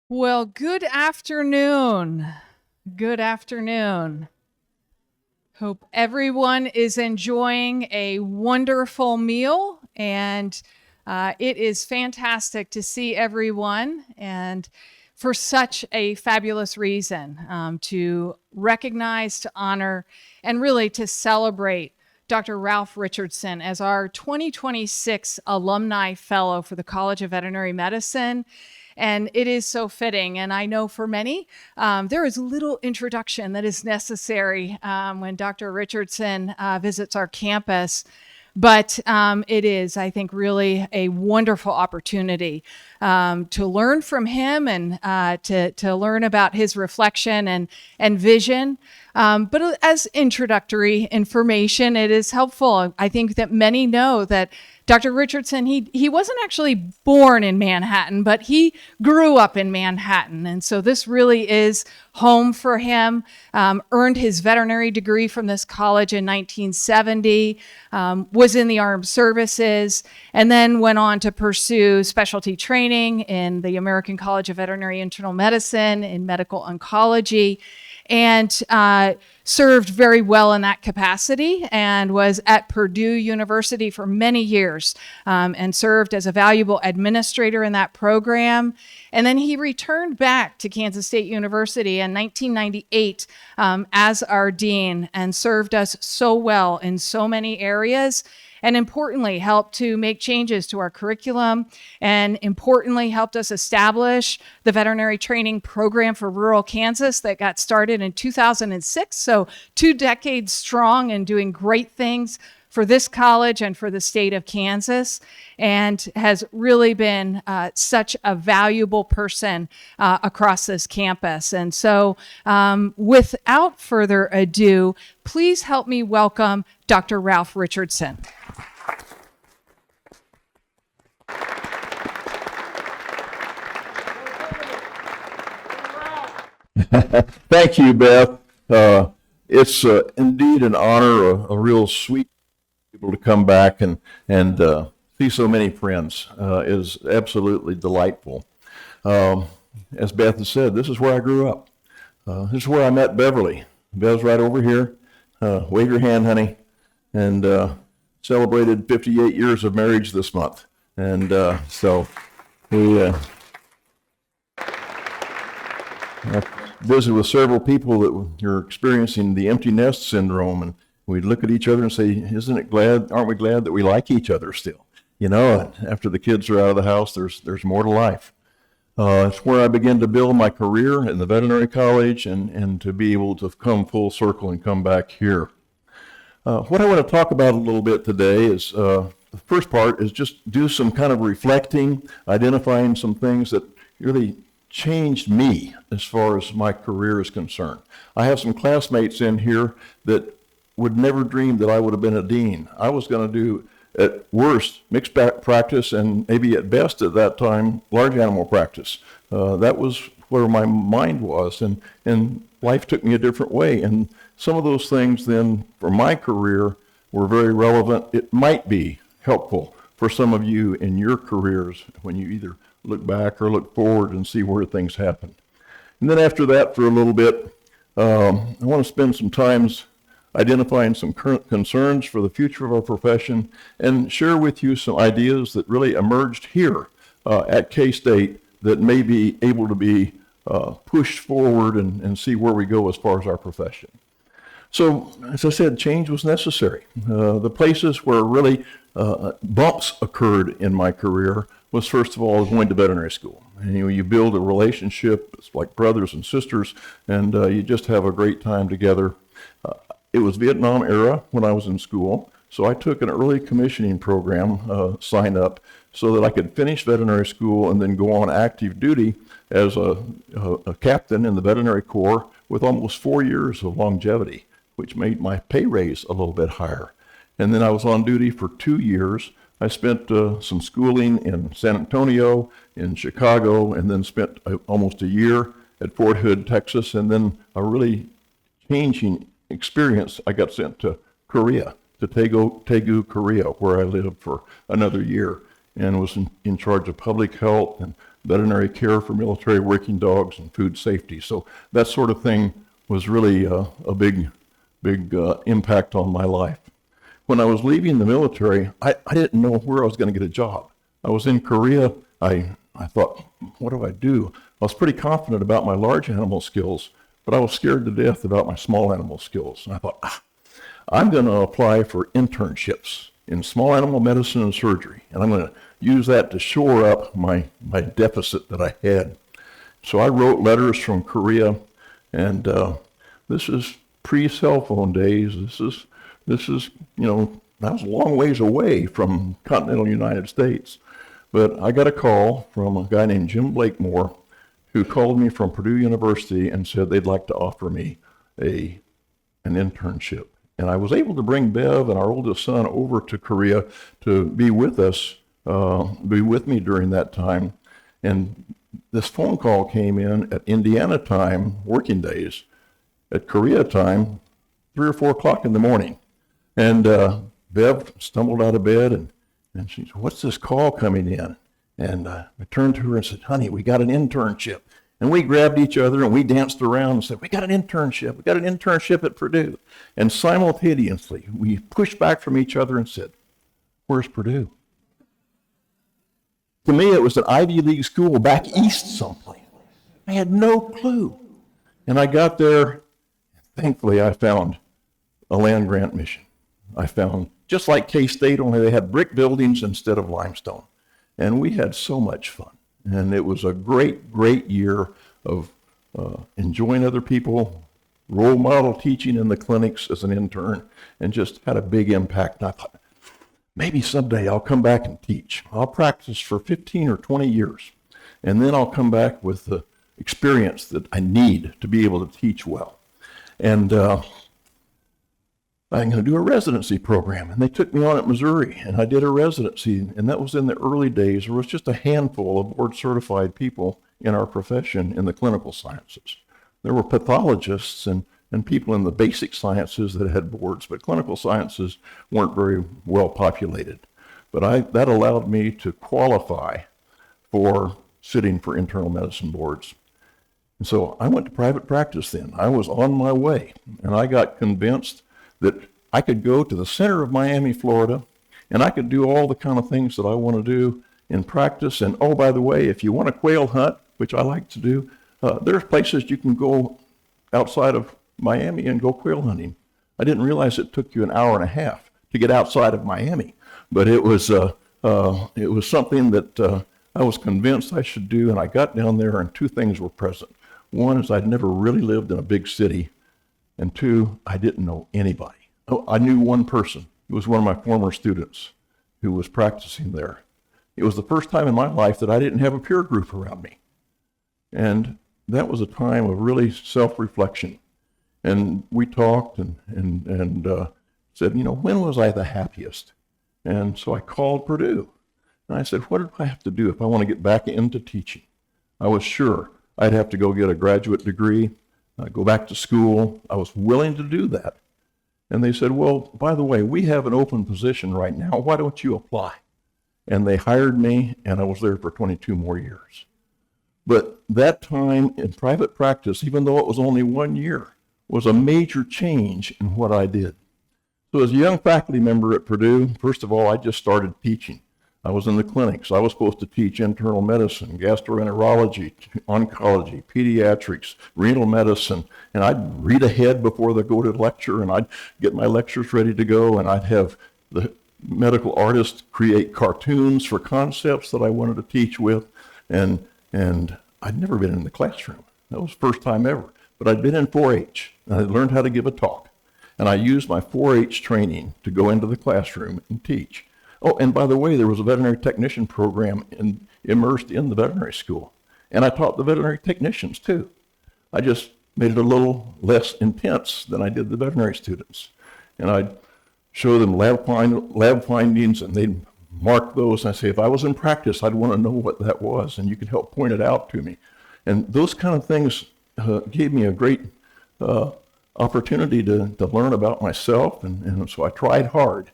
Well, good afternoon. Good afternoon. Hope everyone is enjoying a wonderful meal, and it is fantastic to see everyone, and for such a fabulous reason to recognize, to honor, and really to celebrate Dr. Ralph Richardson as our 2026 Alumni Fellow for the College of Veterinary Medicine. And it is so fitting. And I know for many, there is little introduction that is necessary when Dr. Richardson visits our campus. But it is, I think, really a wonderful opportunity to learn from him and to learn about his reflection and vision. But as introductory information, it is helpful. I think that many know that Dr. Richardson, he wasn't actually born in Manhattan, but he grew up in Manhattan. And so this really is home for him. Earned his veterinary degree from this college in 1970, was in the armed services, and then went on to pursue specialty training in the American College of Veterinary Internal Medicine in medical oncology, and served very well in that capacity, and was at Purdue University for many years and served as a valuable administrator in that program. And then he returned back to Kansas State University in 1998 as our dean, and served us so well in so many areas, and importantly helped to make changes to our curriculum, and importantly helped us establish the veterinary training program for rural Kansas that got started in 2006. So 2 decades strong and doing great things for this college and for the state of Kansas, and has really been such a valuable person across this campus. And so without further ado, please help me welcome Dr. Ralph Richardson. Thank you, Beth. It's indeed an honor, a real sweet people to come back and see so many friends. Is absolutely delightful. As Beth has said, this is where I grew up. This is where I met Beverly. Bev's right over here. Wave your hand, honey. And celebrated 58 years of marriage this month. And so we visited with several people that are experiencing the empty nest syndrome, and we'd look at each other and say, aren't we glad that we like each other still? You know, after the kids are out of the house, there's more to life. It's where I began to build my career in the veterinary college, and to be able to come full circle and come back here. What I want to talk about a little bit today is, the first part is just do some kind of reflecting, identifying some things that really changed me as far as my career is concerned. I have some classmates in here that would never dream that I would have been a dean. I was going to do, at worst, mixed practice, and maybe at best at that time, large animal practice. That was where my mind was, and life took me a different way. And some of those things then for my career were very relevant. It might be helpful for some of you in your careers when you either look back or look forward and see where things happen. And then after that, for a little bit, I want to spend some time identifying some current concerns for the future of our profession, and share with you some ideas that really emerged here at K-State that may be able to be pushed forward and see where we go as far as our profession. So, as I said, change was necessary. The places where really bumps occurred in my career was, first of all, going to veterinary school. And you build a relationship, it's like brothers and sisters, and you just have a great time together. It was Vietnam era when I was in school, so I took an early commissioning program, sign up, so that I could finish veterinary school and then go on active duty as a captain in the veterinary corps with almost 4 years of longevity, which made my pay raise a little bit higher. And then I was on duty for 2 years. I spent some schooling in San Antonio, in Chicago, and then spent almost a year at Fort Hood, Texas, and then a really changing experience. I got sent to Korea, to Daegu, Korea, where I lived for another year, and was in charge of public health and veterinary care for military working dogs and food safety. So that sort of thing was really a big impact on my life. When I was leaving the military, I didn't know where I was going to get a job. I was in Korea. I thought, what do I do? I was pretty confident about my large animal skills, but I was scared to death about my small animal skills. And I thought, I'm going to apply for internships in small animal medicine and surgery, and I'm going to use that to shore up my deficit that I had. So I wrote letters from Korea, and this is pre-cell phone days. This is, that was a long ways away from continental United States. But I got a call from a guy named Jim Blakemore, who called me from Purdue University and said they'd like to offer me an internship. And I was able to bring Bev and our oldest son over to Korea to be with us, be with me during that time. And this phone call came in at Indiana time, working days, at Korea time, 3 or 4 o'clock in the morning. And Bev stumbled out of bed and she said, what's this call coming in? And I turned to her and said, honey, we got an internship. And we grabbed each other and we danced around and said, we got an internship. We got an internship at Purdue. And simultaneously, we pushed back from each other and said, where's Purdue? To me, it was an Ivy League school back east someplace. I had no clue. And I got there. Thankfully, I found a land grant mission. I found, just like K-State, only they had brick buildings instead of limestone. And we had so much fun. And it was a great, great year of enjoying other people, role model teaching in the clinics as an intern, and just had a big impact. And I thought, maybe someday I'll come back and teach. I'll practice for 15 or 20 years, and then I'll come back with the experience that I need to be able to teach well. And I'm going to do a residency program. And they took me on at Missouri, and I did a residency, and that was in the early days. There was just a handful of board-certified people in our profession in the clinical sciences. There were pathologists and people in the basic sciences that had boards, but clinical sciences weren't very well populated. But that allowed me to qualify for sitting for internal medicine boards. And so I went to private practice then. I was on my way, and I got convinced that I could go to the center of Miami, Florida, and I could do all the kind of things that I want to do in practice. And oh, by the way, if you want a quail hunt, which I like to do, there's places you can go outside of Miami and go quail hunting. I didn't realize it took you an hour and a half to get outside of Miami, but it was something that I was convinced I should do. And I got down there, and 2 things were present. One is I'd never really lived in a big city. And 2, I didn't know anybody. Oh, I knew one person. It was one of my former students who was practicing there. It was the first time in my life that I didn't have a peer group around me. And that was a time of really self-reflection. And we talked and said, when was I the happiest? And so I called Purdue. And I said, what do I have to do if I want to get back into teaching? I was sure I'd have to go get a graduate degree, go back to school. I was willing to do that. And they said, well, by the way, we have an open position right now. Why don't you apply? And they hired me, and I was there for 22 more years. But that time in private practice, even though it was only 1 year, was a major change in what I did. So as a young faculty member at Purdue, first of all, I just started teaching. I was in the clinics. I was supposed to teach internal medicine, gastroenterology, oncology, pediatrics, renal medicine, and I'd read ahead before they go to lecture, and I'd get my lectures ready to go, and I'd have the medical artists create cartoons for concepts that I wanted to teach with, and I'd never been in the classroom. That was the first time ever. But I'd been in 4-H, and I learned how to give a talk, and I used my 4-H training to go into the classroom and teach. Oh, and by the way, there was a veterinary technician program immersed in the veterinary school. And I taught the veterinary technicians too. I just made it a little less intense than I did the veterinary students. And I'd show them lab findings, and they'd mark those. And I'd say, if I was in practice, I'd want to know what that was, and you could help point it out to me. And those kind of things gave me a great opportunity to learn about myself. And so I tried hard.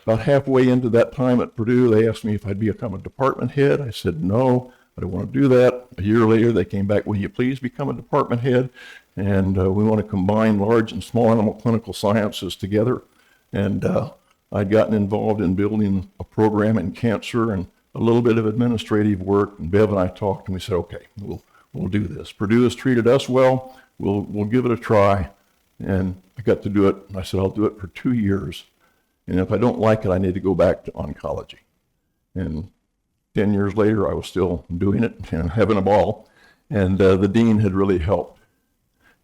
About halfway into that time at Purdue, they asked me if I'd become a department head. I said no. I don't want to do that. A year later, they came back, will you please become a department head? And we want to combine large and small animal clinical sciences together. And I'd gotten involved in building a program in cancer and a little bit of administrative work. And Bev and I talked, and we said, okay, we'll do this. Purdue has treated us well. We'll give it a try. And I got to do it. I said, I'll do it for 2 years. And if I don't like it, I need to go back to oncology. And 10 years later, I was still doing it and having a ball. And the dean had really helped.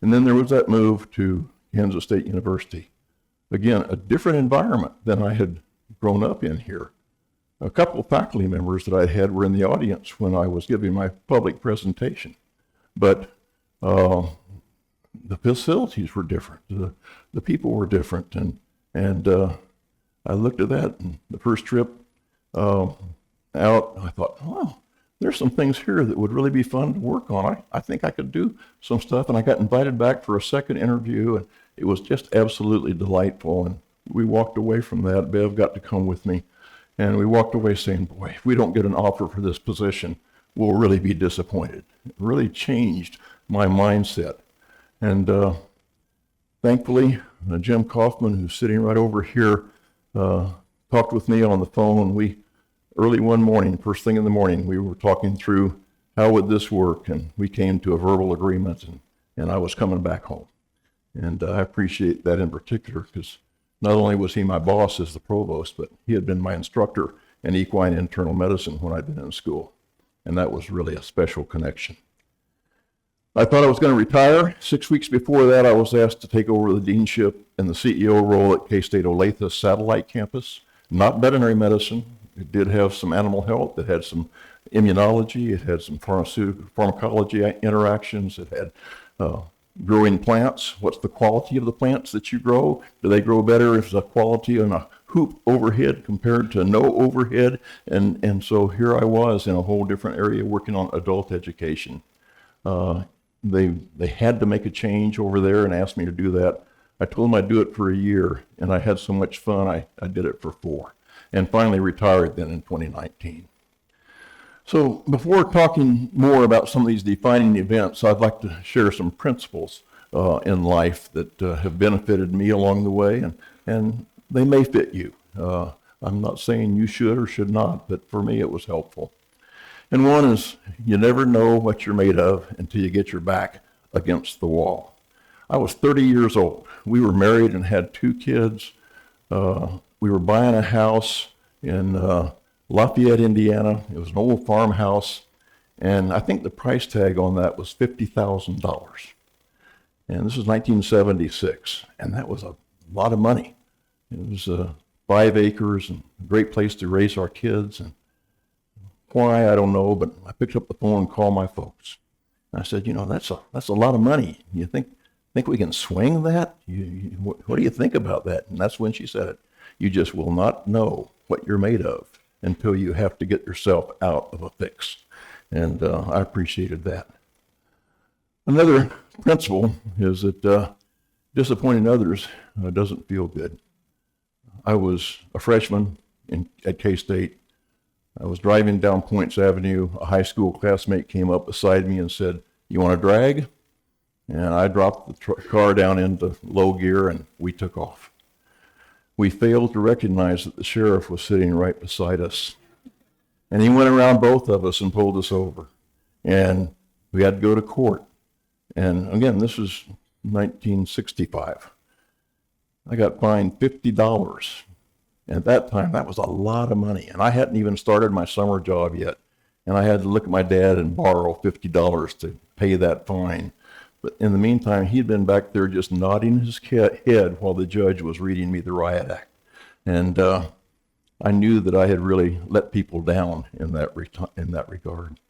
And then there was that move to Kansas State University. Again, a different environment than I had grown up in here. A couple of faculty members that I had were in the audience when I was giving my public presentation. But the facilities were different. The people were different. And I looked at that, and the first trip out, I thought, oh, there's some things here that would really be fun to work on. I think I could do some stuff. And I got invited back for a second interview, and it was just absolutely delightful. And we walked away from that. Bev got to come with me. And we walked away saying, boy, if we don't get an offer for this position, we'll really be disappointed. It really changed my mindset. And thankfully, Jim Kaufman, who's sitting right over here, talked with me on the phone. Early one morning, first thing in the morning, we were talking through how would this work, and we came to a verbal agreement, and I was coming back home. And I appreciate that in particular, because not only was he my boss as the provost, but he had been my instructor in equine internal medicine when I'd been in school. And that was really a special connection. I thought I was going to retire. 6 weeks before that, I was asked to take over the deanship and the CEO role at K-State Olathe Satellite Campus. Not veterinary medicine. It did have some animal health. It had some immunology. It had some pharmacology interactions. It had growing plants. What's the quality of the plants that you grow? Do they grow better if the quality on a hoop overhead compared to no overhead? And so here I was in a whole different area working on adult education. They had to make a change over there and asked me to do that. I told them I'd do it for a year, and I had so much fun, I did it for 4, and finally retired then in 2019. So before talking more about some of these defining events, I'd like to share some principles in life that have benefited me along the way, and they may fit you. I'm not saying you should or should not, but for me it was helpful. And one is, you never know what you're made of until you get your back against the wall. I was 30 years old. We were married and had 2 kids. We were buying a house in Lafayette, Indiana. It was an old farmhouse, and I think the price tag on that was $50,000. And this was 1976, and that was a lot of money. It was 5 acres and a great place to raise our kids. And why, I don't know, but I picked up the phone and called my folks. And I said, that's a lot of money. You think we can swing that? What do you think about that? And that's when she said it. You just will not know what you're made of until you have to get yourself out of a fix. And I appreciated that. Another principle is that disappointing others doesn't feel good. I was a freshman at K-State. I was driving down Points Avenue. A high school classmate came up beside me and said, "You want to drag?" And I dropped the car down into low gear, and we took off. We failed to recognize that the sheriff was sitting right beside us. And he went around both of us and pulled us over. And we had to go to court. And again, this was 1965. I got fined $50. At that time, that was a lot of money. And I hadn't even started my summer job yet. And I had to look at my dad and borrow $50 to pay that fine. But in the meantime, he'd been back there just nodding his head while the judge was reading me the riot act. And I knew that I had really let people down in that regard.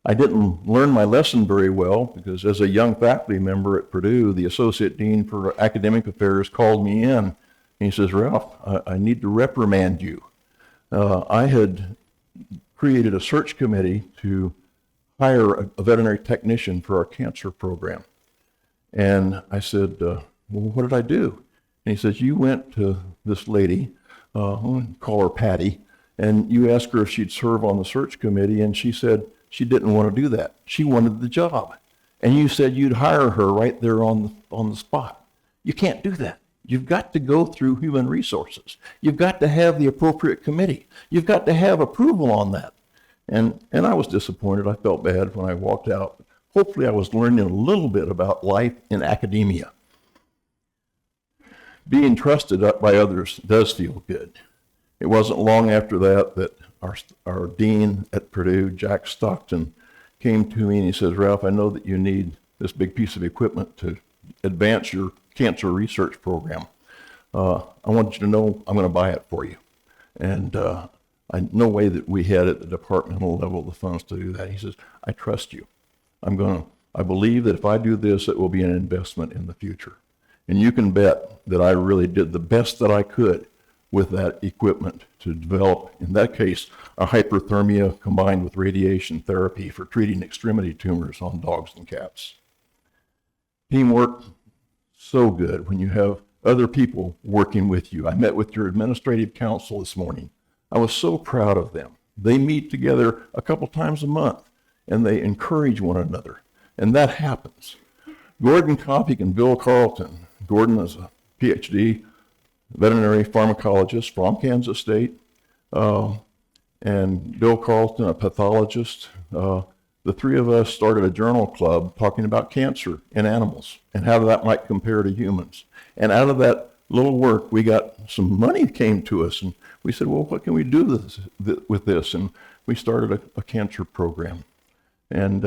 I didn't learn my lesson very well because as a young faculty member at Purdue, the associate dean for academic affairs called me in. And he says, "Ralph, I need to reprimand you." I had created a search committee to hire a veterinary technician for our cancer program. And I said, well, what did I do? And he says, "You went to this lady, I'm going to call her Patty, and you asked her if she'd serve on the search committee, and she said, she didn't want to do that. She wanted the job. And you said you'd hire her right there on the spot. You can't do that. You've got to go through human resources. You've got to have the appropriate committee. You've got to have approval on that. And I was disappointed. I felt bad when I walked out. Hopefully I was learning a little bit about life in academia. Being trusted by others does feel good. It wasn't long after that our dean at Purdue, Jack Stockton, came to me and he says, Ralph, I know that you need this big piece of equipment to advance your cancer research program. I want you to know I'm going to buy it for you. And no way that we had at the departmental level the funds to do that. He says, I trust you. I believe that if I do this, it will be an investment in the future. And you can bet that I really did the best that I could with that equipment to develop, in that case, a hyperthermia combined with radiation therapy for treating extremity tumors on dogs and cats. Teamwork, so good when you have other people working with you. I met with your administrative council this morning. I was so proud of them. They meet together a couple times a month and they encourage one another. And that happens. Gordon Kopic and Bill Carlton. Gordon is a PhD veterinary pharmacologist from Kansas State, and Bill Carlton, a pathologist. The three of us started a journal club talking about cancer in animals and how that might compare to humans. And out of that little work, we got some money came to us, and we said, well, what can we do with this? And we started a cancer program. And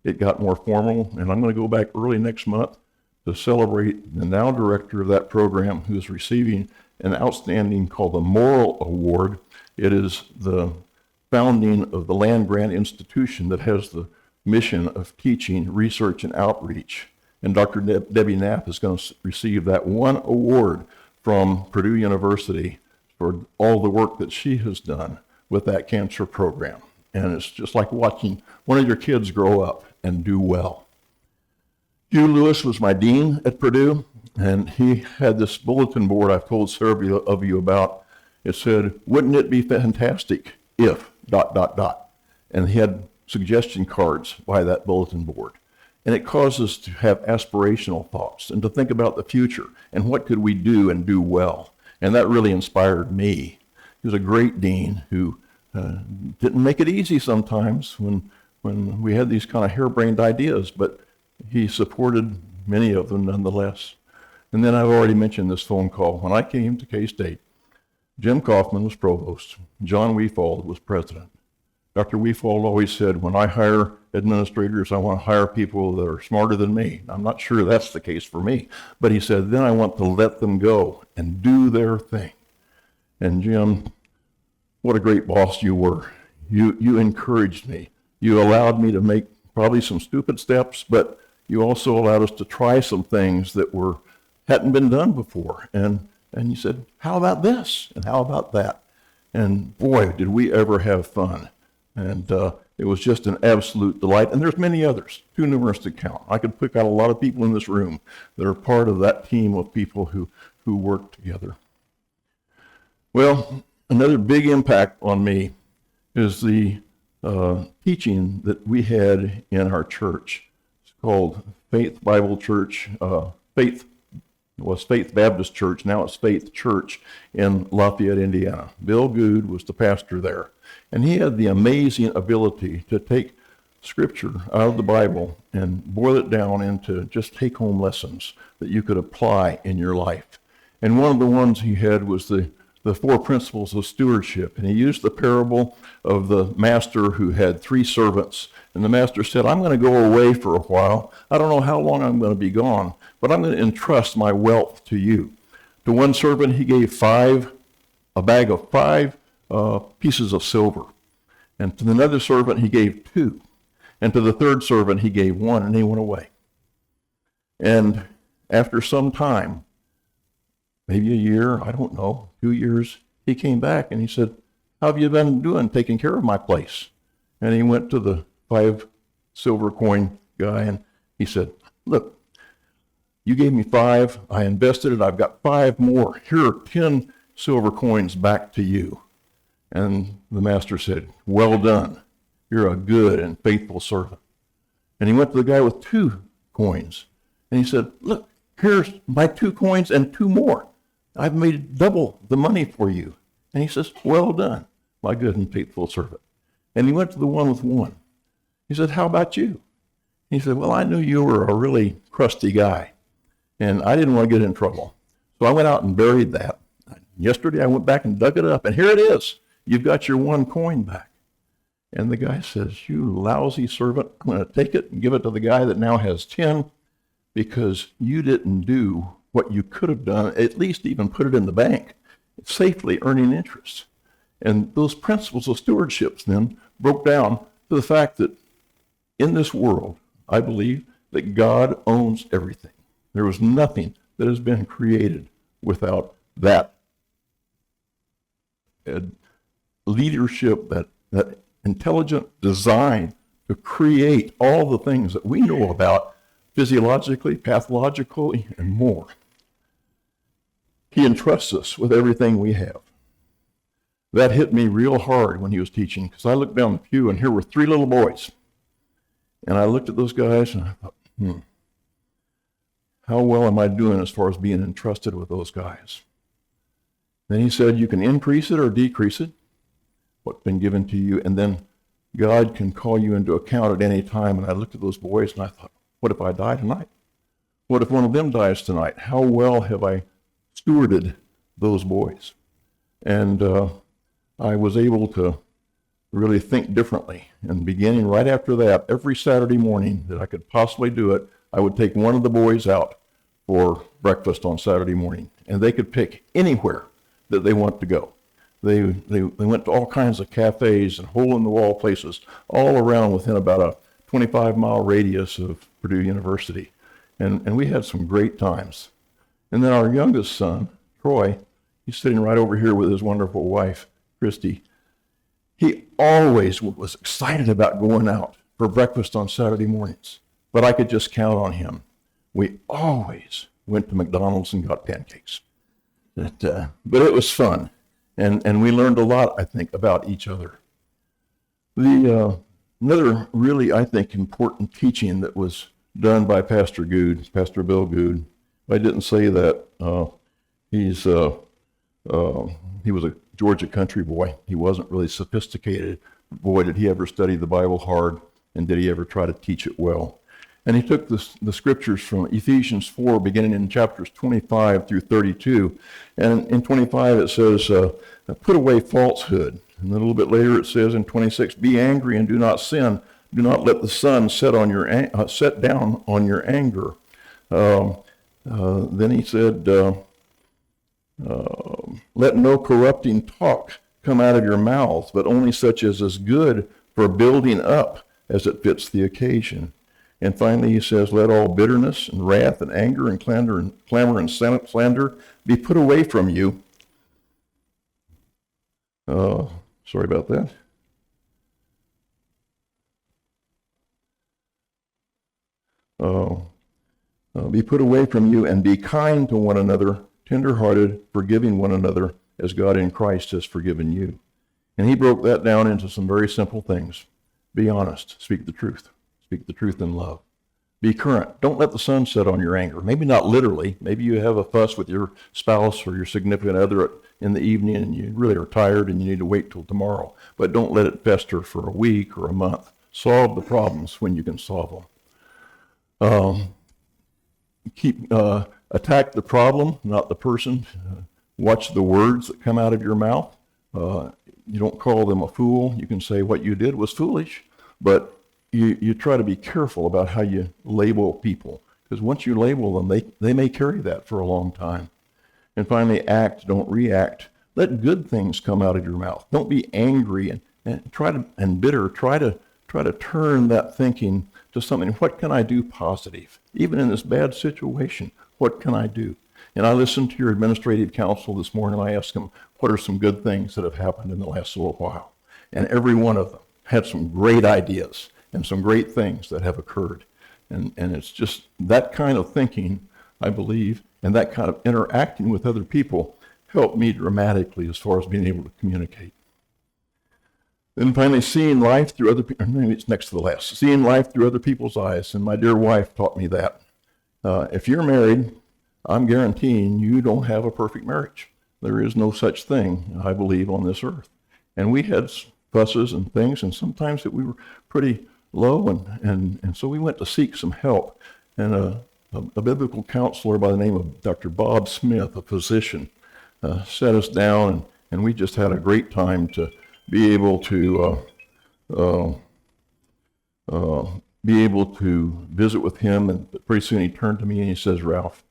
it got more formal, and I'm going to go back early next month to celebrate the now director of that program, who is receiving an outstanding called the Moral Award. It is the founding of the land-grant institution that has the mission of teaching, research, and outreach. And Dr. Debbie Knapp is going to receive that one award from Purdue University for all the work that she has done with that cancer program. And it's just like watching one of your kids grow up and do well. Hugh Lewis was my dean at Purdue, and he had this bulletin board I've told several of you about. It said, wouldn't it be fantastic if ... And he had suggestion cards by that bulletin board. And it caused us to have aspirational thoughts and to think about the future and what could we do and do well. And that really inspired me. He was a great dean who didn't make it easy sometimes when we had these kind of harebrained ideas, but he supported many of them nonetheless. And then I've already mentioned this phone call. When I came to K-State, Jim Kaufman was provost. John Weefald was president. Dr. Weefald always said, when I hire administrators, I want to hire people that are smarter than me. I'm not sure that's the case for me. But he said, then I want to let them go and do their thing. And Jim, what a great boss you were. You encouraged me. You allowed me to make probably some stupid steps, but you also allowed us to try some things that hadn't been done before. And you said, how about this? And how about that? And boy, did we ever have fun. And it was just an absolute delight. And there's many others, too numerous to count. I could pick out a lot of people in this room that are part of that team of people who work together. Well, another big impact on me is the teaching that we had in our church. It's called Faith Bible Church. It was Faith Baptist Church. Now it's Faith Church in Lafayette, Indiana. Bill Good was the pastor there. And he had the amazing ability to take scripture out of the Bible and boil it down into just take-home lessons that you could apply in your life. And one of the ones he had was the 4 principles of stewardship. And he used the parable of the master who had 3 servants. And the master said, I'm going to go away for a while. I don't know how long I'm going to be gone, but I'm going to entrust my wealth to you. To one servant, he gave a bag of 5 pieces of silver. And to another servant, he gave 2. And to the third servant, he gave 1, and he went away. And after some time, maybe a year, I don't know, 2 years, he came back and he said, how have you been doing, taking care of my place? And he went to the 5 silver coin guy and he said, look, you gave me 5, I invested it, I've got 5 more. Here are 10 silver coins back to you. And the master said, well done. You're a good and faithful servant. And he went to the guy with 2 coins. And he said, look, here's my 2 coins and 2 more. I've made double the money for you. And he says, well done, my good and faithful servant. And he went to the one with 1. He said, how about you? He said, well, I knew you were a really crusty guy, and I didn't want to get in trouble. So I went out and buried that. Yesterday I went back and dug it up, and here it is. You've got your 1 coin back. And the guy says, you lousy servant, I'm going to take it and give it to the guy that now has 10 because you didn't do what you could have done, at least even put it in the bank, safely earning interest. And those principles of stewardship then broke down to the fact that in this world, I believe that God owns everything. There was nothing that has been created without that leadership, that intelligent design to create all the things that we know about physiologically, pathologically, and more. He entrusts us with everything we have. That hit me real hard when he was teaching, because I looked down the pew and here were 3 little boys. And I looked at those guys and I thought, how well am I doing as far as being entrusted with those guys? Then he said, you can increase it or decrease it, what's been given to you, and then God can call you into account at any time. And I looked at those boys and I thought, what if I die tonight? What if one of them dies tonight? How well have I stewarded those boys? And I was able to really think differently. And beginning right after that, every Saturday morning that I could possibly do it, I would take one of the boys out for breakfast on Saturday morning. And they could pick anywhere that they want to go. They went to all kinds of cafes and hole-in-the-wall places all around within about a 25-mile radius of Purdue University. And we had some great times. And then our youngest son, Troy, he's sitting right over here with his wonderful wife, Christy. He always was excited about going out for breakfast on Saturday mornings, but I could just count on him. We always went to McDonald's and got pancakes. But it was fun, and we learned a lot, I think, about each other. Another really, I think, important teaching that was done by Pastor Good, Pastor Bill Good. I didn't say that. He was a Georgia country boy. He wasn't really sophisticated. Boy, did he ever study the Bible hard, and did he ever try to teach it well. And he took the scriptures from Ephesians 4, beginning in chapters 25 through 32. And in 25 it says, put away falsehood. And then a little bit later it says in 26, be angry and do not sin. Do not let the sun set down on your anger. Then he said, let no corrupting talk come out of your mouths, but only such as is good for building up as it fits the occasion. And finally he says, let all bitterness and wrath and anger and clamor and slander be put away from you. Sorry about that. Be put away from you, and be kind to one another, tender-hearted, forgiving one another, as God in Christ has forgiven you. And he broke that down into some very simple things. Be honest. Speak the truth. Speak the truth in love. Be current. Don't let the sun set on your anger. Maybe not literally. Maybe you have a fuss with your spouse or your significant other in the evening and you really are tired and you need to wait till tomorrow. But don't let it fester for a week or a month. Solve the problems when you can solve them. Attack the problem, not the person. Watch the words that come out of your mouth. You don't call them a fool. You can say what you did was foolish, but you try to be careful about how you label people, because once you label them, they may carry that for a long time. And finally, act, don't react. Let good things come out of your mouth. Don't be angry and bitter. Try to turn that thinking to something. What can I do positive? Even in this bad situation, what can I do? And I listened to your administrative council this morning. I asked them, what are some good things that have happened in the last little while? And every one of them had some great ideas and some great things that have occurred. And it's just that kind of thinking, I believe, and that kind of interacting with other people helped me dramatically as far as being able to communicate. Then finally, seeing life through other people, maybe it's next to the last, seeing life through other people's eyes. And my dear wife taught me that. If you're married, I'm guaranteeing you don't have a perfect marriage. There is no such thing, I believe, on this earth. And we had fusses and things, and sometimes we were pretty low, and so we went to seek some help. And a biblical counselor by the name of Dr. Bob Smith, a physician, sat us down, and we just had a great time to be able to visit with him. And pretty soon he turned to me and he says, "Ralph,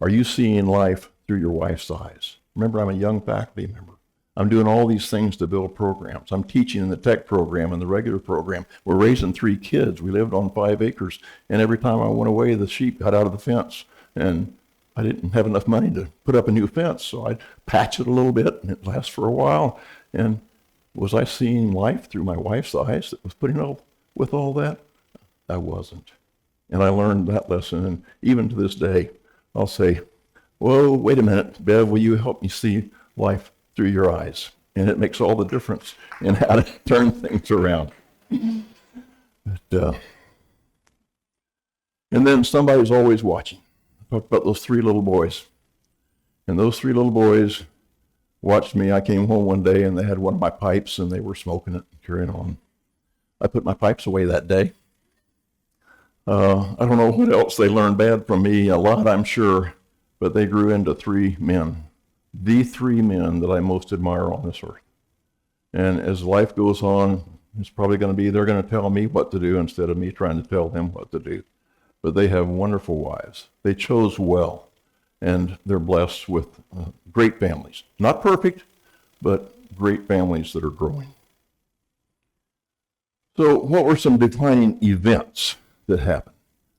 are you seeing life through your wife's eyes?" Remember, I'm a young faculty member. I'm doing all these things to build programs. I'm teaching in the tech program and the regular program. We're raising 3 kids. We lived on 5 acres. And every time I went away, the sheep got out of the fence. And I didn't have enough money to put up a new fence. So I'd patch it a little bit, and it lasts for a while. And was I seeing life through my wife's eyes that was putting up with all that? I wasn't. And I learned that lesson. And even to this day, I'll say, "Whoa, wait a minute, Bev, will you help me see life through your eyes?" And it makes all the difference in how to turn things around. But, and then somebody's always watching. I talked about those 3 little boys. And those 3 little boys watched me. I came home one day and they had one of my pipes and they were smoking it and carrying on. I put my pipes away that day. I don't know what else they learned bad from me, a lot I'm sure, but they grew into 3 men. The 3 men that I most admire on this earth. And as life goes on, it's probably going to be, they're going to tell me what to do instead of me trying to tell them what to do. But they have wonderful wives. They chose well, and they're blessed with great families. Not perfect, but great families that are growing. So what were some defining events that happened?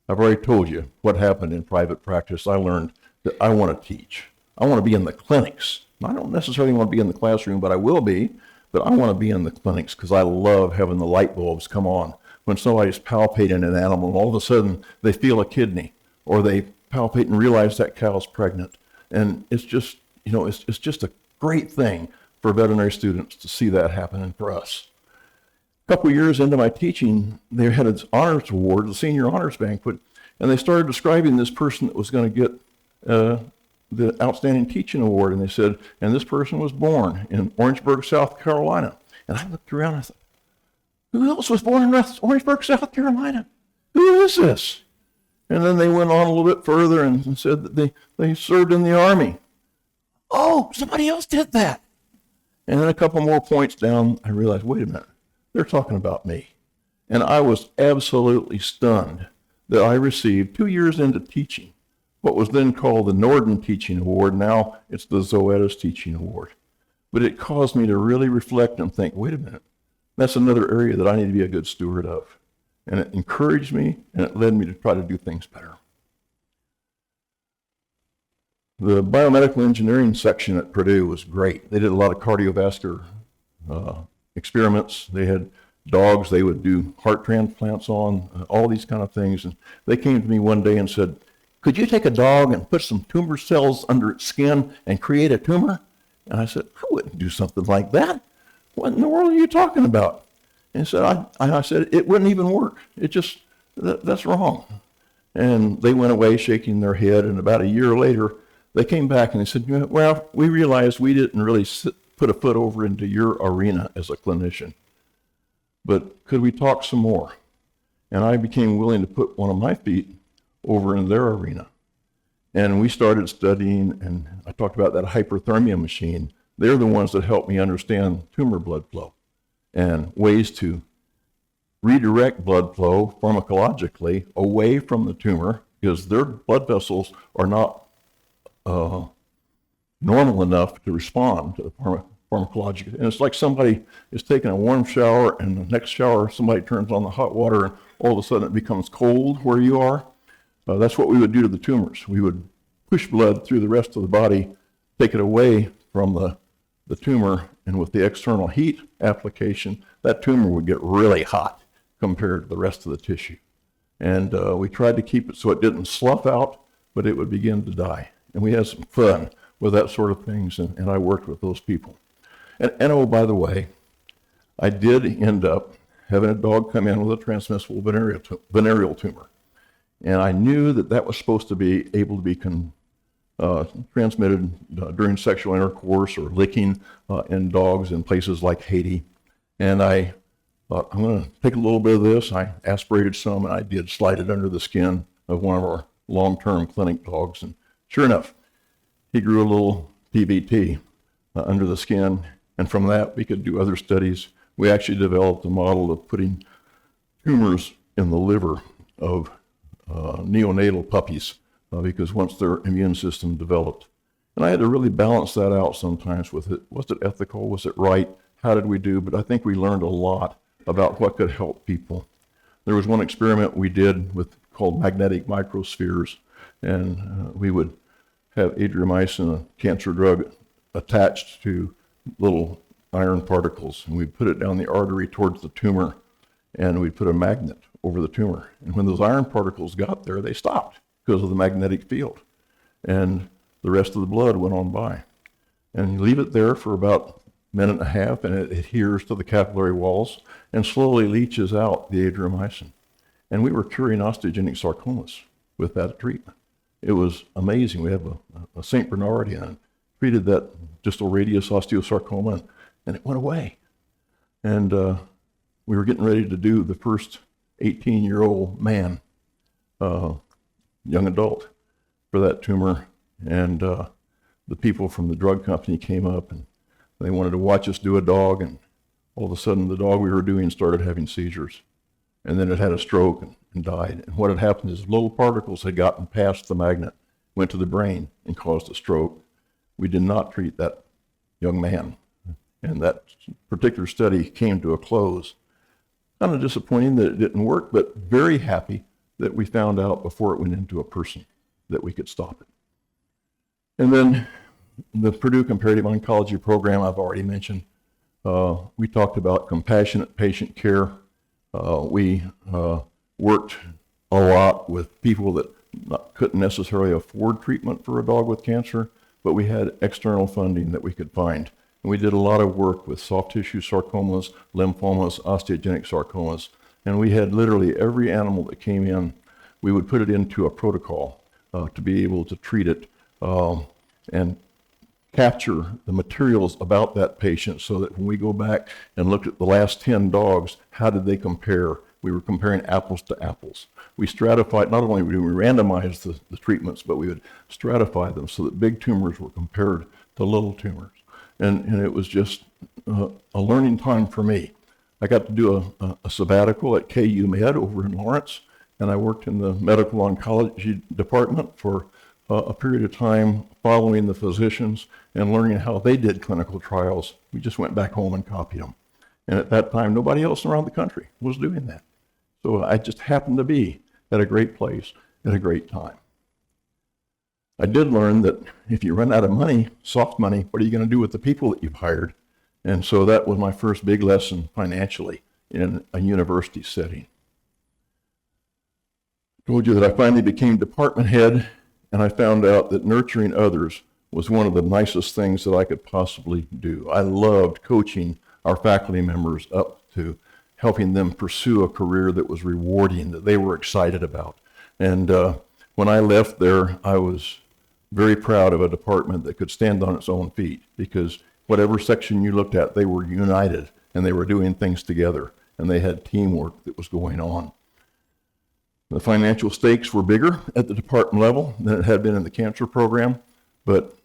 I've already told you what happened in private practice. I learned that I want to teach. I want to be in the clinics. I don't necessarily want to be in the classroom, but I will be. But I want to be in the clinics because I love having the light bulbs come on. When somebody's palpating an animal and all of a sudden they feel a kidney, or they palpate and realize that cow's pregnant. And it's just, it's just a great thing for veterinary students to see that happen, and for us. A couple years into my teaching, they had an honors award, the senior honors banquet, and they started describing this person that was going to get the Outstanding Teaching Award, and they said, and this person was born in Orangeburg, South Carolina. And I looked around and I thought, who else was born in Orangeburg, South Carolina? Who is this? And then they went on a little bit further and said that they served in the Army. Oh, somebody else did that. And then a couple more points down, I realized, wait a minute, they're talking about me. And I was absolutely stunned that I received, 2 years into teaching, what was then called the Norden Teaching Award. Now it's the Zoetis Teaching Award. But it caused me to really reflect and think, wait a minute, that's another area that I need to be a good steward of. And it encouraged me, and it led me to try to do things better. The biomedical engineering section at Purdue was great. They did a lot of cardiovascular experiments. They had dogs they would do heart transplants on, all these kind of things. And they came to me one day and said, could you take a dog and put some tumor cells under its skin and create a tumor? And I said, I wouldn't do something like that. What in the world are you talking about? And I said, it wouldn't even work. It just, that's wrong. And they went away shaking their head, and about a year later, they came back and they said, well, we realized we didn't really put a foot over into your arena as a clinician, but could we talk some more? And I became willing to put one of my feet over in their arena. And we started studying, and I talked about that hyperthermia machine. They're the ones that helped me understand tumor blood flow and ways to redirect blood flow pharmacologically away from the tumor, because their blood vessels are not normal enough to respond to the pharmacologic. And it's like somebody is taking a warm shower, and the next shower somebody turns on the hot water, and all of a sudden it becomes cold where you are. That's what we would do to the tumors. We would push blood through the rest of the body, take it away from the tumor, and with the external heat application, that tumor would get really hot compared to the rest of the tissue. And we tried to keep it so it didn't slough out, but it would begin to die. And we had some fun with that sort of things, and I worked with those people. And oh, by the way, I did end up having a dog come in with a transmissible venereal tumor. And I knew that that was supposed to be able to be transmitted during sexual intercourse or licking in dogs in places like Haiti. And I thought, I'm going to take a little bit of this. I aspirated some, and I did slide it under the skin of one of our long-term clinic dogs. And sure enough, he grew a little PVT under the skin. And from that, we could do other studies. We actually developed a model of putting tumors in the liver of neonatal puppies because once their immune system developed. And I had to really balance that out sometimes with it. Was it ethical? Was it right? How did we do? But I think we learned a lot about what could help people. There was one experiment we did called magnetic microspheres, and we would have adriamycin, a cancer drug, attached to little iron particles, and we'd put it down the artery towards the tumor, and we'd put a magnet over the tumor. And when those iron particles got there, they stopped because of the magnetic field. And the rest of the blood went on by. And you leave it there for about a minute and a half, and it adheres to the capillary walls and slowly leaches out the adriamycin. And we were curing osteogenic sarcomas with that treatment. It was amazing. We have a St. Bernardian treated that distal radius osteosarcoma, and it went away. And we were getting ready to do the first 18-year-old man, young adult, for that tumor. And the people from the drug company came up, and they wanted to watch us do a dog, and all of a sudden the dog we were doing started having seizures. And then it had a stroke and died. And what had happened is little particles had gotten past the magnet, went to the brain, and caused a stroke. We did not treat that young man. And that particular study came to a close. Kind of disappointing that it didn't work, but very happy that we found out before it went into a person that we could stop it. And then the Purdue Comparative Oncology program I've already mentioned. We talked about compassionate patient care. We worked a lot with people that couldn't necessarily afford treatment for a dog with cancer, but we had external funding that we could find. And we did a lot of work with soft tissue sarcomas, lymphomas, osteogenic sarcomas. And we had literally every animal that came in, we would put it into a protocol to be able to treat it and capture the materials about that patient so that when we go back and look at the last 10 dogs, how did they compare? We were comparing apples to apples. We stratified, not only did we randomize the treatments, but we would stratify them so that big tumors were compared to little tumors. And it was just a learning time for me. I got to do a sabbatical at KU Med over in Lawrence, and I worked in the medical oncology department for a period of time following the physicians and learning how they did clinical trials. We just went back home and copied them. And at that time, nobody else around the country was doing that. So I just happened to be at a great place at a great time. I did learn that if you run out of money, soft money, what are you going to do with the people that you've hired? And so that was my first big lesson financially in a university setting. I told you that I finally became department head, and I found out that nurturing others was one of the nicest things that I could possibly do. I loved coaching our faculty members up to helping them pursue a career that was rewarding, that they were excited about. And when I left there, I was very proud of a department that could stand on its own feet, because whatever section you looked at, they were united and they were doing things together, and they had teamwork that was going on. The financial stakes were bigger at the department level than it had been in the cancer program, but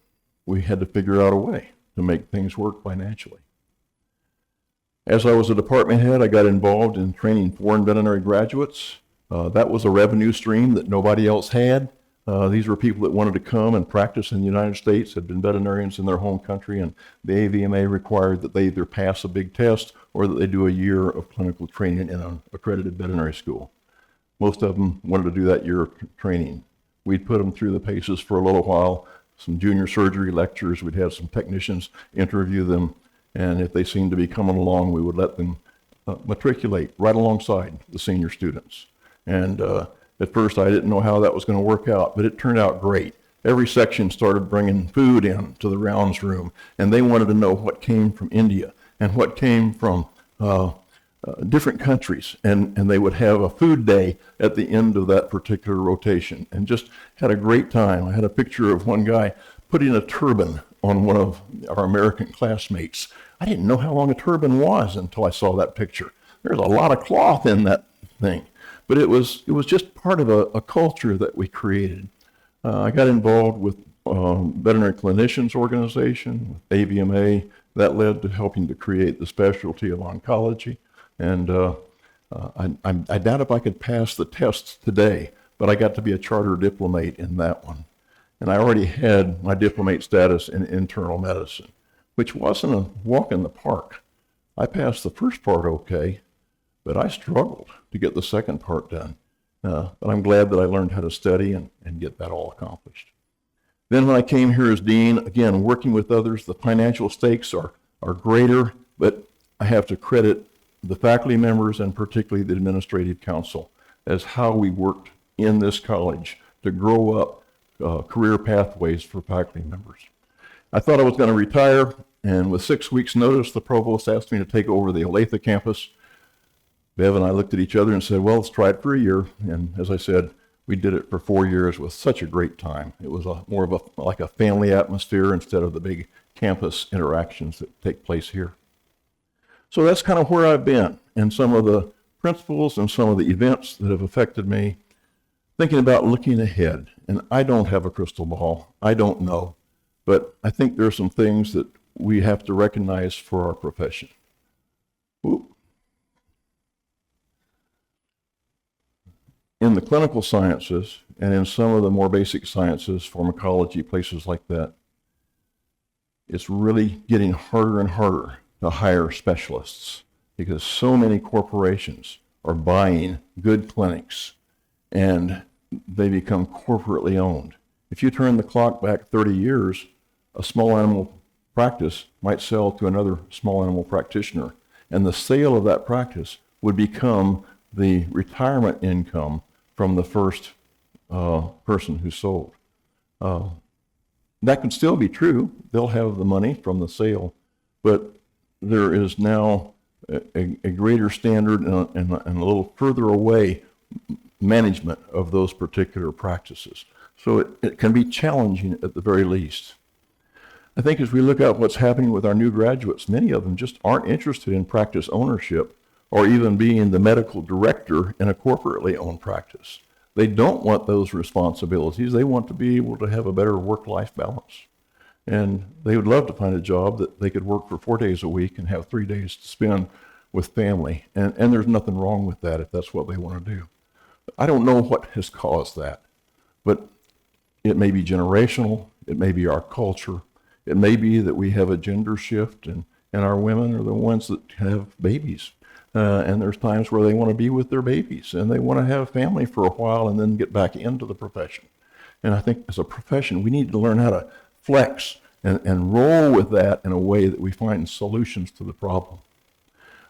we had to figure out a way to make things work financially. As I was a department head, I got involved in training foreign veterinary graduates. That was a revenue stream that nobody else had. These were people that wanted to come and practice in the United States, had been veterinarians in their home country, and the AVMA required that they either pass a big test or that they do a year of clinical training in an accredited veterinary school. Most of them wanted to do that year of training. We'd put them through the paces for a little while, some junior surgery lectures, we'd have some technicians interview them, and if they seemed to be coming along, we would let them matriculate right alongside the senior students. And at first I didn't know how that was going to work out, but it turned out great. Every section started bringing food in to the rounds room, and they wanted to know what came from India and what came from different countries, and they would have a food day at the end of that particular rotation, and just had a great time. I had a picture of one guy putting a turban on one of our American classmates. I didn't know how long a turban was until I saw that picture. There's a lot of cloth in that thing, but it was just part of a culture that we created. I got involved with Veterinary Clinicians Organization, with AVMA. That led to helping to create the specialty of oncology. And I doubt if I could pass the tests today, but I got to be a charter diplomate in that one. And I already had my diplomate status in internal medicine, which wasn't a walk in the park. I passed the first part okay, but I struggled to get the second part done. But I'm glad that I learned how to study and get that all accomplished. Then when I came here as dean, again, working with others, the financial stakes are greater, but I have to credit the faculty members and particularly the administrative council as how we worked in this college to grow up career pathways for faculty members. I thought I was going to retire, and with 6 weeks' notice, the provost asked me to take over the Olathe campus. Bev and I looked at each other and said, well, let's try it for a year. And as I said, we did it for 4 years with such a great time. It was more of like a family atmosphere instead of the big campus interactions that take place here. So that's kind of where I've been, and some of the principles and some of the events that have affected me, thinking about looking ahead. And I don't have a crystal ball. I don't know. But I think there are some things that we have to recognize for our profession. Ooh. In the clinical sciences and in some of the more basic sciences, pharmacology, places like that, it's really getting harder and harder to hire specialists because so many corporations are buying good clinics and they become corporately owned. If you turn the clock back 30 years, a small animal practice might sell to another small animal practitioner, and the sale of that practice would become the retirement income from the first person who sold. That can still be true. They'll have the money from the sale, but there is now a greater standard and a little further away management of those particular practices. So it can be challenging at the very least. I think as we look at what's happening with our new graduates, many of them just aren't interested in practice ownership or even being the medical director in a corporately owned practice. They don't want those responsibilities. They want to be able to have a better work-life balance. And they would love to find a job that they could work for 4 days a week and have 3 days to spend with family. And there's nothing wrong with that if that's what they want to do. I don't know what has caused that, but it may be generational. It may be our culture. It may be that we have a gender shift and our women are the ones that have babies. And there's times where they want to be with their babies and they want to have family for a while and then get back into the profession. And I think as a profession, we need to learn how to flex and roll with that in a way that we find solutions to the problem.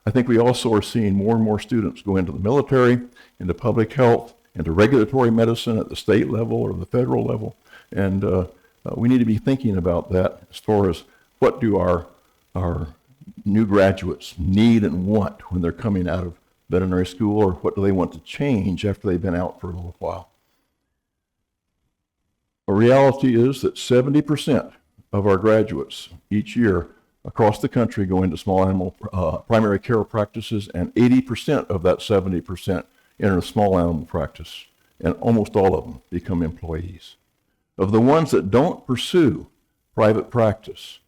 I think we also are seeing more and more students go into the military, into public health, into regulatory medicine at the state level or the federal level. And we need to be thinking about that as far as what do our new graduates need and want when they're coming out of veterinary school, or what do they want to change after they've been out for a little while. A reality is that 70% of our graduates each year across the country go into small animal primary care practices, and 80% of that 70% enter small animal practice, and almost all of them become employees. Of the ones that don't pursue private practice,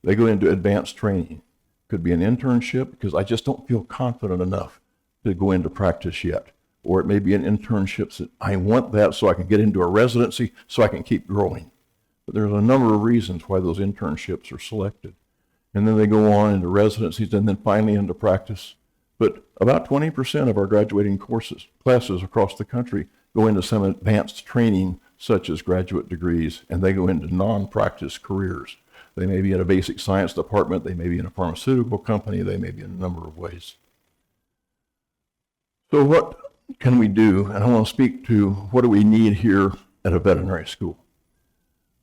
they go into advanced training. Could be an internship because I just don't feel confident enough to go into practice yet. Or it may be an internship that I want that so I can get into a residency so I can keep growing. But there's a number of reasons why those internships are selected. And then they go on into residencies and then finally into practice. But about 20% of our graduating classes across the country go into some advanced training such as graduate degrees, and they go into non-practice careers. They may be in a basic science department, they may be in a pharmaceutical company, they may be in a number of ways. So what can we do? And I want to speak to what do we need here at a veterinary school.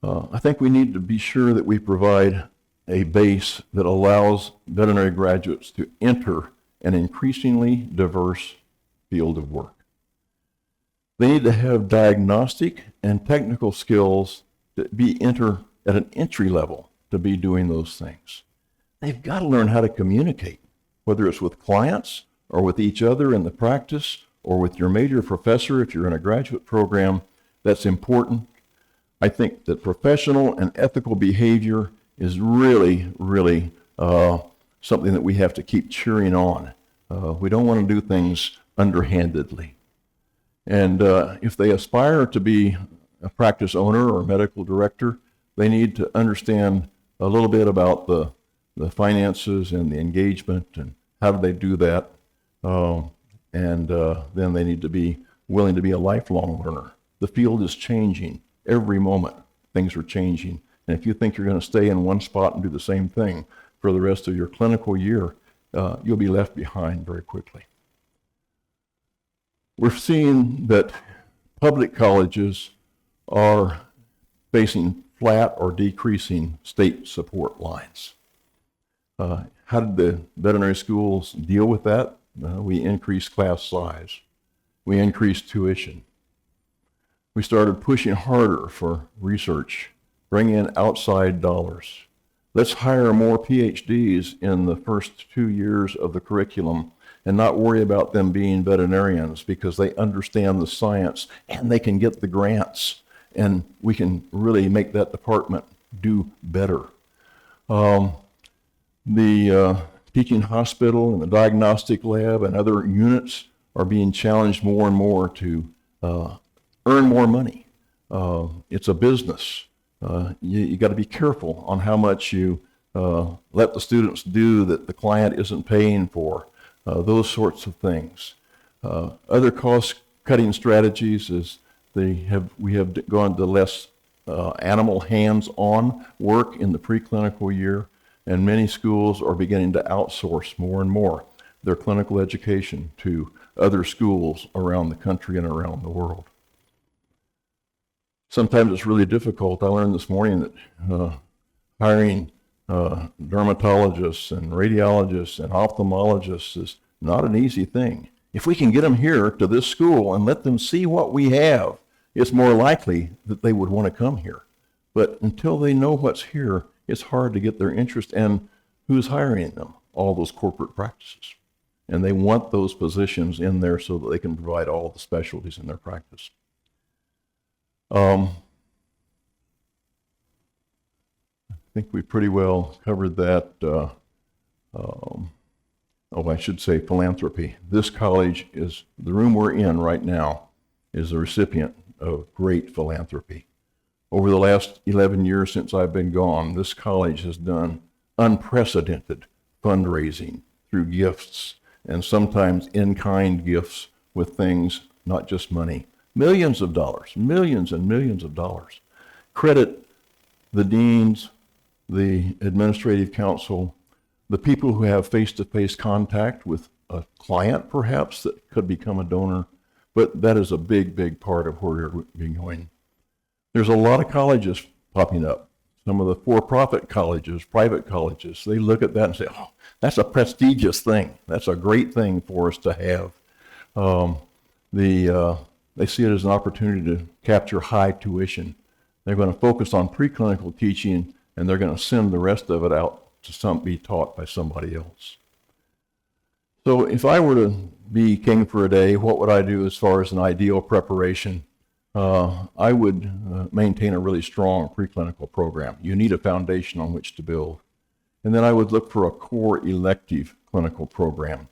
I think we need to be sure that we provide a base that allows veterinary graduates to enter an increasingly diverse field of work. They need to have diagnostic and technical skills to be at an entry level to be doing those things. They've got to learn how to communicate, whether it's with clients or with each other in the practice or with your major professor if you're in a graduate program. That's important. I think that professional and ethical behavior is really, really something that we have to keep cheering on. We don't want to do things underhandedly. And if they aspire to be a practice owner or medical director, they need to understand a little bit about the finances and the engagement and how do they do that. And then they need to be willing to be a lifelong learner. The field is changing every moment. Things are changing. And if you think you're going to stay in one spot and do the same thing for the rest of your clinical year, you'll be left behind very quickly. We're seeing that public colleges are facing flat or decreasing state support lines. How did the veterinary schools deal with that? We increased class size. We increased tuition. We started pushing harder for research, bring in outside dollars. Let's hire more PhDs in the first 2 years of the curriculum and not worry about them being veterinarians because they understand the science and they can get the grants and we can really make that department do better. The teaching hospital and the diagnostic lab and other units are being challenged more and more to earn more money. It's a business. You got to be careful on how much you let the students do that the client isn't paying for, those sorts of things. Other cost-cutting strategies is we have gone to less animal hands-on work in the preclinical year, and many schools are beginning to outsource more and more their clinical education to other schools around the country and around the world. Sometimes it's really difficult. I learned this morning that hiring dermatologists and radiologists and ophthalmologists is not an easy thing. If we can get them here to this school and let them see what we have, it's more likely that they would want to come here. But until they know what's here, it's hard to get their interest. And who's hiring them? All those corporate practices. And they want those positions in there so that they can provide all the specialties in their practice. I think we pretty well covered that. I should say philanthropy. This college is, the room we're in right now, is a recipient of great philanthropy. Over the last 11 years since I've been gone, this college has done unprecedented fundraising through gifts and sometimes in-kind gifts with things, not just money. Millions of dollars, millions and millions of dollars. Credit the deans, the administrative council, the people who have face-to-face contact with a client perhaps that could become a donor, but that is a big, big part of where we're going. There's a lot of colleges popping up. Some of the for-profit colleges, private colleges, they look at that and say, oh, that's a prestigious thing. That's a great thing for us to have. They see it as an opportunity to capture high tuition. They're going to focus on preclinical teaching, and they're going to send the rest of it out to be taught by somebody else. So if I were to be king for a day, what would I do as far as an ideal preparation? I would maintain a really strong preclinical program. You need a foundation on which to build. And then I would look for a core elective clinical program.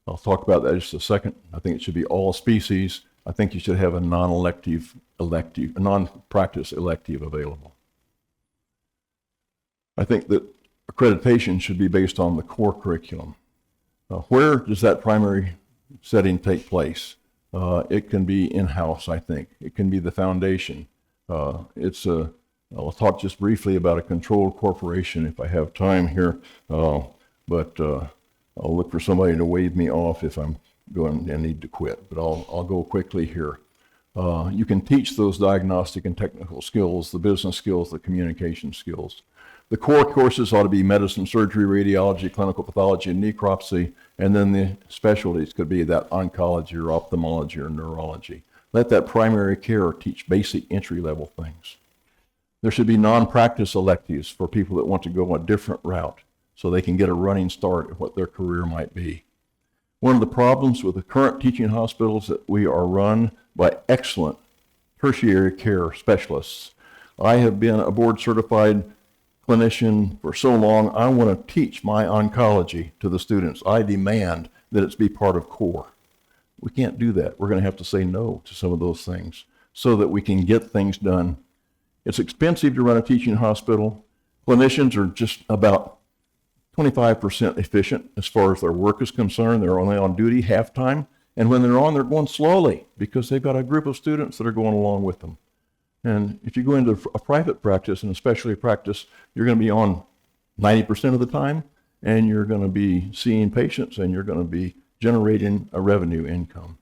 I'll talk about that in just a second. I think it should be all species. I think you should have a non-practice elective available. I think that accreditation should be based on the core curriculum. Where does that primary setting take place? It can be in-house, I think. It can be the foundation. I'll talk just briefly about a controlled corporation if I have time here, but I'll look for somebody to wave me off if I'm going and need to quit, but I'll go quickly here. You can teach those diagnostic and technical skills, the business skills, the communication skills. The core courses ought to be medicine, surgery, radiology, clinical pathology, and necropsy, and then the specialties could be that oncology or ophthalmology or neurology. Let that primary care teach basic entry-level things. There should be non-practice electives for people that want to go a different route so they can get a running start at what their career might be. One of the problems with the current teaching hospitals that we are run by excellent tertiary care specialists. I have been a board-certified clinician for so long, I want to teach my oncology to the students. I demand that it's be part of core. We can't do that. We're going to have to say no to some of those things so that we can get things done. It's expensive to run a teaching hospital. Clinicians are just about 25% efficient as far as their work is concerned. They're only on duty half-time. And when they're on, they're going slowly because they've got a group of students that are going along with them. And if you go into a private practice and a specialty practice, you're going to be on 90% of the time, and you're going to be seeing patients, and you're going to be generating a revenue income.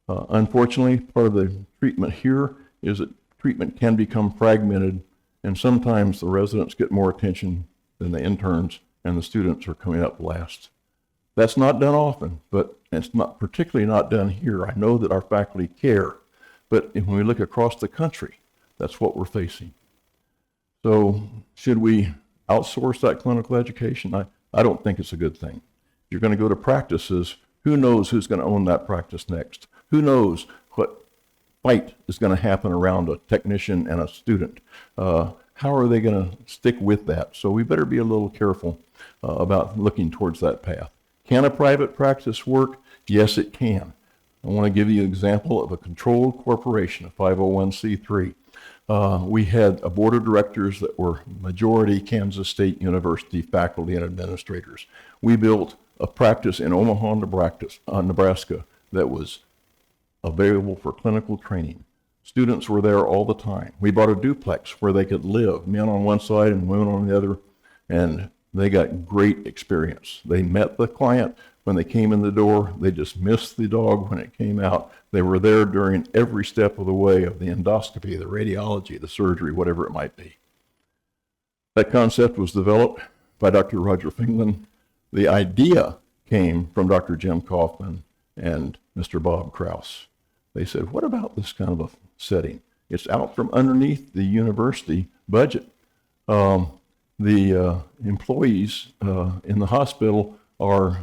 Unfortunately, part of the treatment here is that treatment can become fragmented, and sometimes the residents get more attention than the interns, and the students are coming up last. That's not done often, but it's not particularly not done here. I know that our faculty care, but when we look across the country, that's what we're facing. So should we outsource that clinical education? I don't think it's a good thing. If you're going to go to practices, who knows who's going to own that practice next? Who knows what fight is going to happen around a technician and a student? How are they going to stick with that? So we better be a little careful about looking towards that path. Can a private practice work? Yes, it can. I want to give you an example of a controlled corporation, a 501c3. We had a board of directors that were majority Kansas State University faculty and administrators. We built a practice in Omaha, Nebraska that was available for clinical training. Students were there all the time. We bought a duplex where they could live, men on one side and women on the other, and they got great experience. They met the client when they came in the door. They dismissed the dog when it came out. They were there during every step of the way of the endoscopy, the radiology, the surgery, whatever it might be. That concept was developed by Dr. Roger Finland. The idea came from Dr. Jim Kaufman and Mr. Bob Krause. They said, what about this kind of a setting? It's out from underneath the university budget. The employees in the hospital are,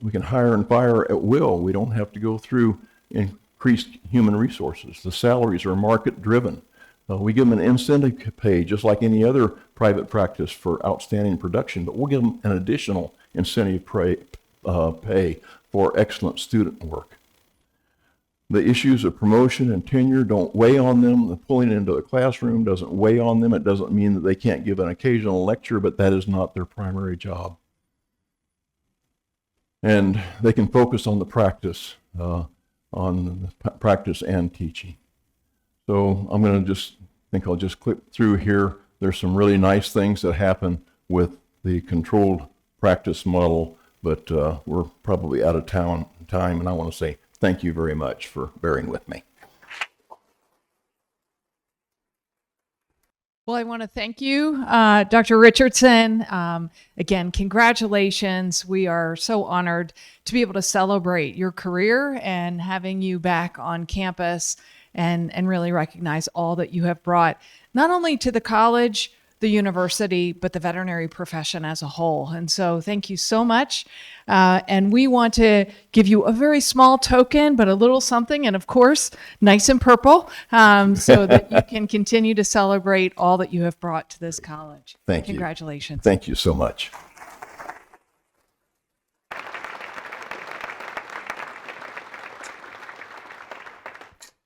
we can hire and fire at will. We don't have to go through increased human resources. The salaries are market driven. We give them an incentive pay just like any other private practice for outstanding production, but we'll give them an additional incentive pay for excellent student work. The issues of promotion and tenure don't weigh on them. The pulling into the classroom doesn't weigh on them. It doesn't mean that they can't give an occasional lecture, but that is not their primary job. And they can focus on the practice, practice and teaching. So I'm going to I'll just click through here. There's some really nice things that happen with the controlled practice model, but we're probably out of time, and I want to say thank you very much for bearing with me. Well, I want to thank you, Dr. Richardson. Again, congratulations. We are so honored to be able to celebrate your career and having you back on campus and really recognize all that you have brought, not only to the college, the university, but the veterinary profession as a whole. And so thank you so much. And we want to give you a very small token, but a little something. And of course, nice and purple, so that you can continue to celebrate all that you have brought to this college. Thank you. Congratulations. Thank you so much.